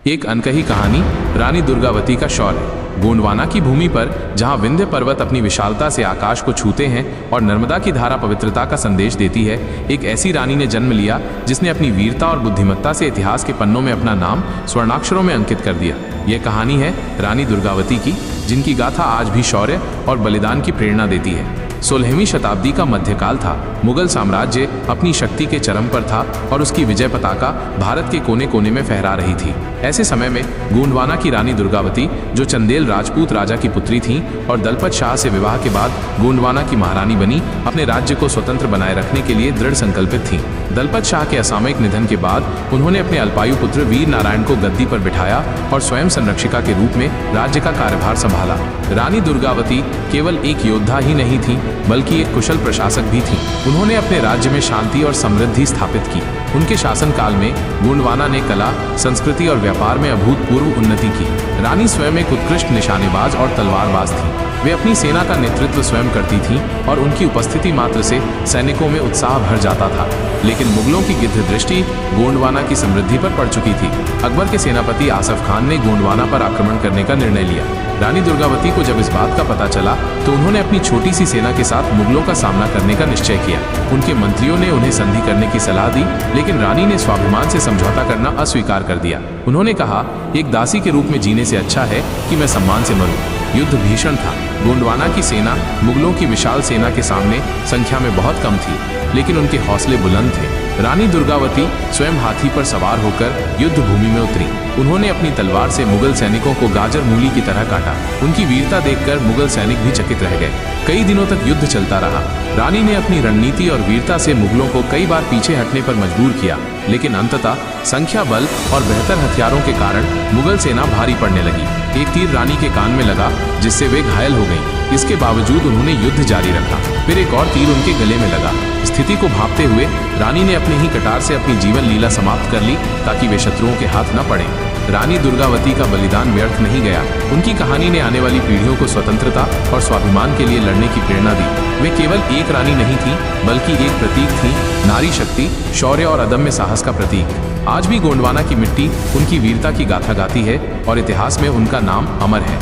एक अनकही कहानी, रानी दुर्गावती का शौर्य। गोंडवाना की भूमि पर जहां विंध्य पर्वत अपनी विशालता से आकाश को छूते हैं और नर्मदा की धारा पवित्रता का संदेश देती है, एक ऐसी रानी ने जन्म लिया जिसने अपनी वीरता और बुद्धिमत्ता से इतिहास के पन्नों में अपना नाम स्वर्णाक्षरों में अंकित कर दिया। यह कहानी है रानी दुर्गावती की, जिनकी गाथा आज भी शौर्य और बलिदान की प्रेरणा देती है। 16वीं शताब्दी का मध्यकाल था। मुगल साम्राज्य अपनी शक्ति के चरम पर था और उसकी विजय पताका भारत के कोने कोने में फहरा रही थी। ऐसे समय में गोंडवाना की रानी दुर्गावती, जो चंदेल राजपूत राजा की पुत्री थीं और दलपत शाह से विवाह के बाद गोंडवाना की महारानी बनी, अपने राज्य को स्वतंत्र बनाए रखने के लिए दृढ़ संकल्पित थीं। दलपत शाह के असामयिक निधन के बाद उन्होंने अपने अल्पायु पुत्र वीर नारायण को गद्दी पर बिठाया और स्वयं संरक्षिका के रूप में राज्य का कार्यभार संभाला। रानी दुर्गावती केवल एक योद्धा ही नहीं थी, बल्कि एक कुशल प्रशासक भी थी। उन्होंने अपने राज्य में शांति और समृद्धि स्थापित की। उनके शासनकाल में गोंडवाना ने कला, संस्कृति और व्यापार में अभूतपूर्व उन्नति की। रानी स्वयं एक उत्कृष्ट निशानेबाज और तलवारबाज थी। वे अपनी सेना का नेतृत्व स्वयं करती थीं और उनकी उपस्थिति मात्र से सैनिकों में उत्साह भर जाता था। लेकिन मुगलों की गिद्ध दृष्टि गोंडवाना की समृद्धि पर पड़ चुकी थी। अकबर के सेनापति आसफ खान ने गोंडवाना पर आक्रमण करने का निर्णय लिया। रानी दुर्गावती को जब इस बात का पता चला तो उन्होंने अपनी छोटी सी सेना के साथ मुगलों का सामना करने का निश्चय किया। उनके मंत्रियों ने उन्हें संधि करने की सलाह दी, लेकिन रानी ने स्वाभिमान से समझौता करना अस्वीकार कर दिया। उन्होंने कहा, एक दासी के रूप में जीने से अच्छा है कि मैं सम्मान से मरूं। युद्ध भीषण था। गोंडवाना की सेना मुगलों की विशाल सेना के सामने संख्या में बहुत कम थी, लेकिन उनके हौसले बुलंद थे। रानी दुर्गावती स्वयं हाथी पर सवार होकर युद्ध भूमि में उतरी। उन्होंने अपनी तलवार से मुगल सैनिकों को गाजर मूली की तरह काटा। उनकी वीरता देखकर मुगल सैनिक भी चकित रह गए। कई दिनों तक युद्ध चलता रहा। रानी ने अपनी रणनीति और वीरता से मुगलों को कई बार पीछे हटने पर मजबूर किया, लेकिन अंततः संख्या बल और बेहतर हथियारों के कारण मुगल सेना भारी पड़ने लगी। एक तीर रानी के कान में लगा, जिससे वे घायल हो गईं। इसके बावजूद उन्होंने युद्ध जारी रखा। फिर एक और तीर उनके गले में लगा। स्थिति को भांपते हुए रानी ने अपने ही कटार से अपनी जीवन लीला समाप्त कर ली, ताकि वे शत्रुओं के हाथ न पड़े। रानी दुर्गावती का बलिदान व्यर्थ नहीं गया। उनकी कहानी ने आने वाली पीढ़ियों को स्वतंत्रता और स्वाभिमान के लिए लड़ने की प्रेरणा दी। वे केवल एक रानी नहीं थी, बल्कि एक प्रतीक थी, नारी शक्ति, शौर्य और अदम्य साहस का प्रतीक। आज भी गोंडवाना की मिट्टी उनकी वीरता की गाथा गाती है और इतिहास में उनका नाम अमर है।